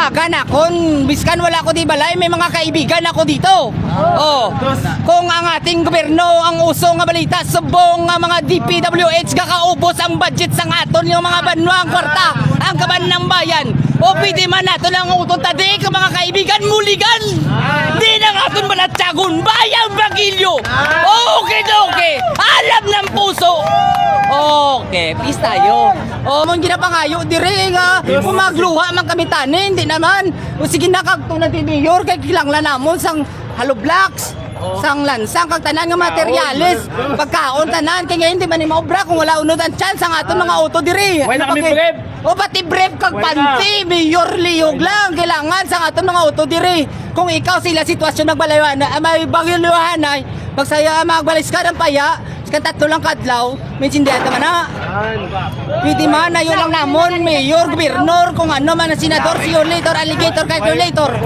tawagan akon. Biskan wala ko di balay, may mga kaibigan ako dito. Oh. Kung ang ating gobyerno ang uso nga balita subong nga mga DPWH kakaubos ang budget sang aton yung mga banwang kwarta ang kaban ng bayan. O pwede man nato lang uton tadi ka mga kaibigan muligan. Di na nga aton balatsagon bayang bagilyo. Okay. Alam ng puso. Okay, peace tayo. O mong ginapangayo dire nga umagluha man kami tanin, hindi naman. O sige na kagtulad ni Mayor kay kilanglan namon sang hollow blocks. Sang lansang kag tanan nga materyales pagkaon tanan kay ngayon di man ni maobra kung wala unod ang chance ang aton mga auto diri. Wala kami brave. O pati brave kag panty Mayor Liog lang kailangan sang aton mga auto diri. Kung ikaw sila sitwasyon nagbalayuhan na may bagyuhan ay magsaya magbalis ka ng paya kan tatlo lang kadlaw may sindihan man na. Pwede man na yun lang namon Mayor, Gobernador kung ano man ang senador, si alligator, calculator.